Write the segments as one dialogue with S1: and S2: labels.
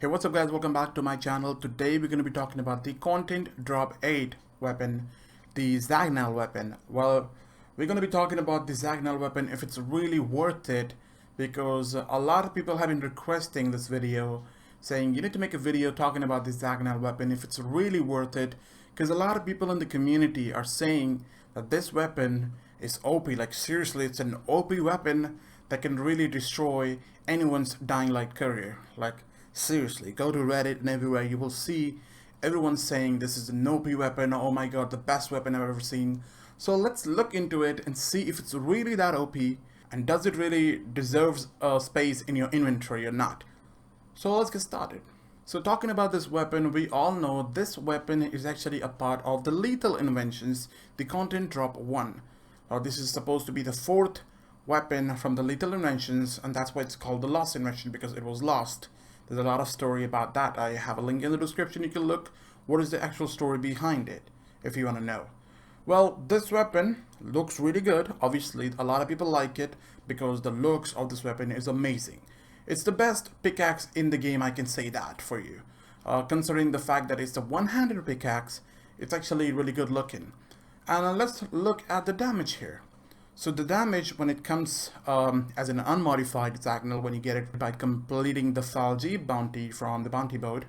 S1: Hey, what's up guys, welcome back to my channel. Today we're going to be talking about the Content Drop 8 weapon, the Zaghnal weapon. Well, we're going to be talking about the Zaghnal weapon, if it's really worth it, because a lot of people have been requesting this video, saying you need to make a video talking about the Zaghnal weapon, if it's really worth it, because a lot of people in the community are saying that this weapon is OP, like seriously, it's an OP weapon that can really destroy anyone's Dying Light career. Like, seriously, go to Reddit and everywhere, you will see everyone saying this is an OP weapon, oh my god, the best weapon I've ever seen. So let's look into it and see if it's really that OP, and does it really deserves a space in your inventory or not. So let's get started. So talking about this weapon, we all know this weapon is actually a part of the Lethal Inventions, the Content Drop 1. This is supposed to be the fourth weapon from the Lethal Inventions, and that's why it's called the Lost Invention, because it was lost. There's a lot of story about that. I have a link in the description. You can look what is the actual story behind it if you want to know. Well, this weapon looks really good. Obviously, a lot of people like it because the looks of this weapon is amazing. It's the best pickaxe in the game, I can say that for you. Considering the fact that it's a one-handed pickaxe, it's actually really good looking. And let's look at the damage here. So the damage when it comes as an unmodified Zaghnal, when you get it by completing the Falgi bounty from the bounty boat,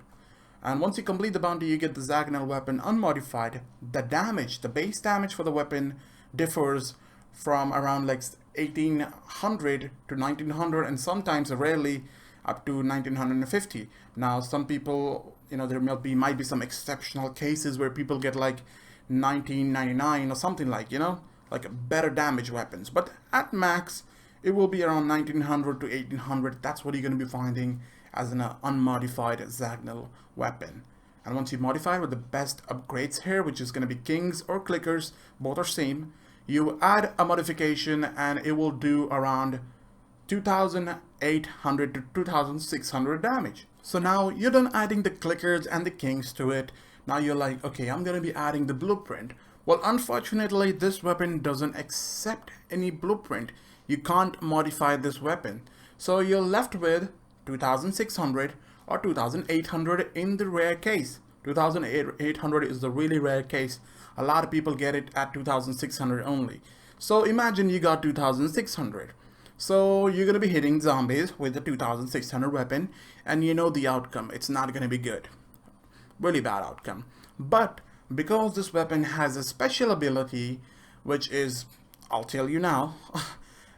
S1: and once you complete the bounty you get the Zaghnal weapon unmodified, the damage, the base damage for the weapon differs from around like 1800 to 1900 and sometimes rarely up to 1950. Now some people, you know, there might be some exceptional cases where people get like 1999 or something, like, you know, like better damage weapons, but at max it will be around 1900 to 1800. That's what you're going to be finding as an unmodified Zaghnal weapon. And once you modify with the best upgrades here, which is going to be kings or clickers, both are same, you add a modification and it will do around 2800 to 2600 damage. So now you're done adding the clickers and the kings to it. Now you're like, okay, I'm going to be adding the blueprint. Well, unfortunately, this weapon doesn't accept any blueprint. You can't modify this weapon. So you're left with 2600 or 2800 in the rare case. 2800 is the really rare case. A lot of people get it at 2600 only. So imagine you got 2600. So you're going to be hitting zombies with the 2600 weapon, and you know the outcome. It's not going to be good. Really bad outcome. But because this weapon has a special ability, which is, I'll tell you now,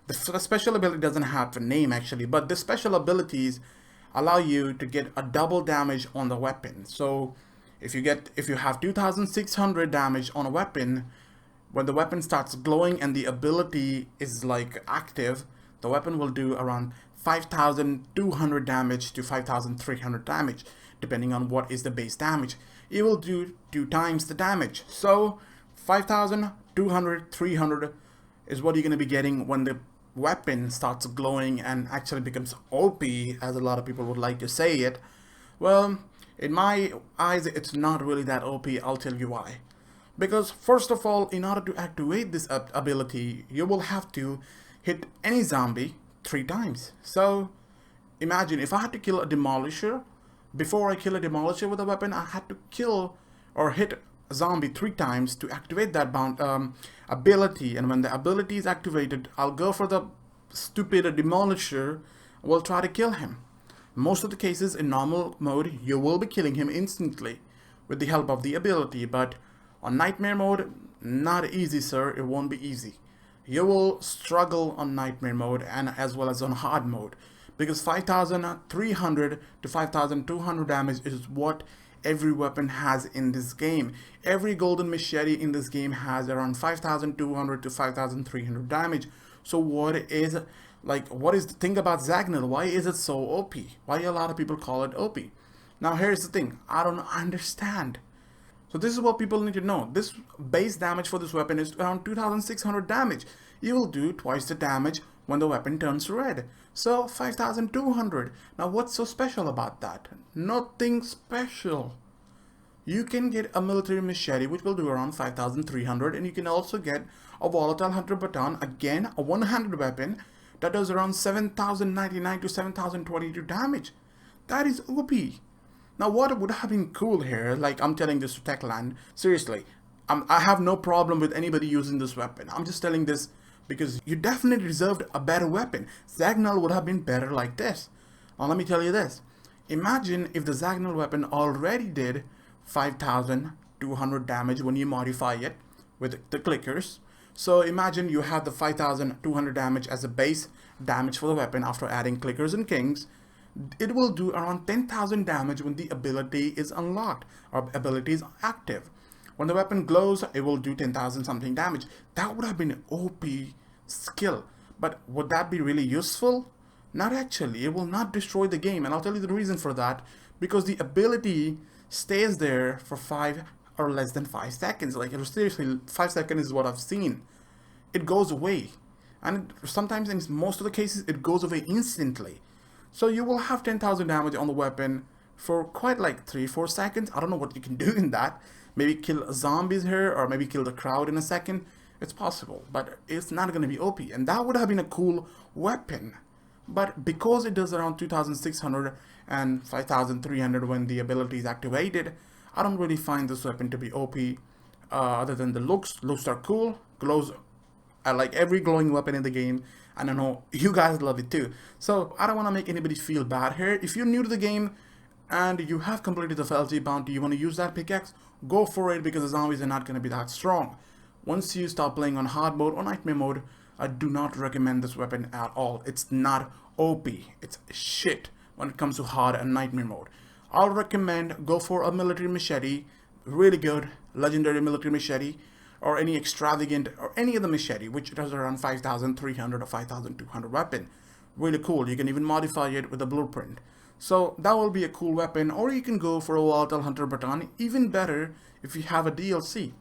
S1: the special ability doesn't have a name actually, but the special abilities allow you to get a double damage on the weapon. So if you have 2600 damage on a weapon, when the weapon starts glowing and the ability is like active, the weapon will do around 5200 damage to 5300 damage, depending on what is the base damage. It will do 2 times the damage. So 5200, 300 is what you're going to be getting when the weapon starts glowing and actually becomes OP, as a lot of people would like to say it. Well, in my eyes, it's not really that OP. I'll tell you why. Because first of all, in order to activate this ability, you will have to hit any zombie 3 times. So imagine if I had to kill a demolisher. Before I kill a demolisher with a weapon, I had to kill or hit a zombie 3 times to activate that ability. And when the ability is activated, I'll go for the stupid demolisher. We'll try to kill him. Most of the cases in normal mode, you will be killing him instantly with the help of the ability. But on nightmare mode, not easy, sir. It won't be easy. You will struggle on nightmare mode and as well as on hard mode. Because 5300 to 5200 damage is what every weapon has in this game. Every golden machete in this game has around 5200 to 5300 damage. So what is the thing about Zaghnal? Why is it so OP? Why a lot of people call it OP? Now here's the thing, I don't understand. So this is what people need to know. This base damage for this weapon is around 2600 damage. You will do twice the damage when the weapon turns red. So 5200. Now what's so special about that? Nothing special. You can get a military machete which will do around 5300, and you can also get a volatile hunter baton, again a one-handed weapon that does around 7099 to 7022 damage. That is OP. Now what would have been cool here, like I'm telling this to Techland, seriously, I have no problem with anybody using this weapon. I'm just telling this because you definitely deserved a better weapon. Zaghnal would have been better like this. Now let me tell you this. Imagine if the Zaghnal weapon already did 5,200 damage when you modify it with the clickers. So imagine you have the 5,200 damage as a base damage for the weapon after adding clickers and kings. It will do around 10,000 damage when the ability is unlocked or ability is active. When the weapon glows, it will do 10,000 something damage. That would have been an OP skill. But would that be really useful? Not actually. It will not destroy the game. And I'll tell you the reason for that. Because the ability stays there for 5 or less than 5 seconds. Like, seriously, 5 seconds is what I've seen. It goes away. And sometimes in most of the cases, it goes away instantly. So you will have 10,000 damage on the weapon for quite like 3-4 seconds. I don't know what you can do in that. Maybe kill zombies here or maybe kill the crowd in a second. It's possible, but it's not going to be OP. And that would have been a cool weapon. But because it does around 2,600 and 5,300 when the ability is activated, I don't really find this weapon to be OP. Other than the looks. Looks are cool. Glows. I like every glowing weapon in the game. And I know you guys love it too. So I don't want to make anybody feel bad here. If you're new to the game and you have completed the Felty bounty, you want to use that pickaxe, go for it because the zombies are not going to be that strong. Once you start playing on hard mode or nightmare mode, I do not recommend this weapon at all. It's not OP. It's shit when it comes to hard and nightmare mode. I'll recommend go for a military machete, really good legendary military machete, or any extravagant or any other machete which does around 5,300 or 5,200 weapon. Really cool. You can even modify it with a blueprint. So that will be a cool weapon. Or you can go for a Volatile Hunter baton. Even better if you have a DLC,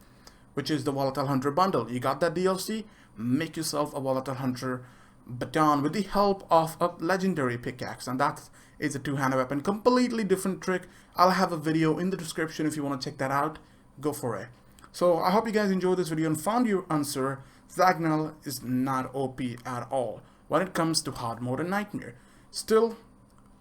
S1: which is the Volatile Hunter bundle. You got that DLC? Make yourself a Volatile Hunter baton with the help of a legendary pickaxe, and that is a two-handed weapon. Completely different trick. I'll have a video in the description if you want to check that out. Go for it. So I hope you guys enjoyed this video and found your answer. Zaghnal is not OP at all when it comes to hard mode and nightmare. Still,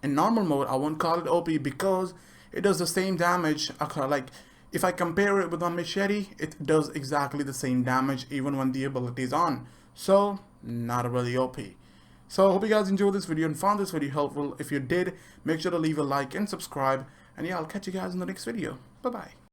S1: in normal mode, I won't call it OP because it does the same damage. Like, if I compare it with a machete, it does exactly the same damage even when the ability is on. So, not really OP. So, I hope you guys enjoyed this video and found this video helpful. If you did, make sure to leave a like and subscribe. And yeah, I'll catch you guys in the next video. Bye-bye.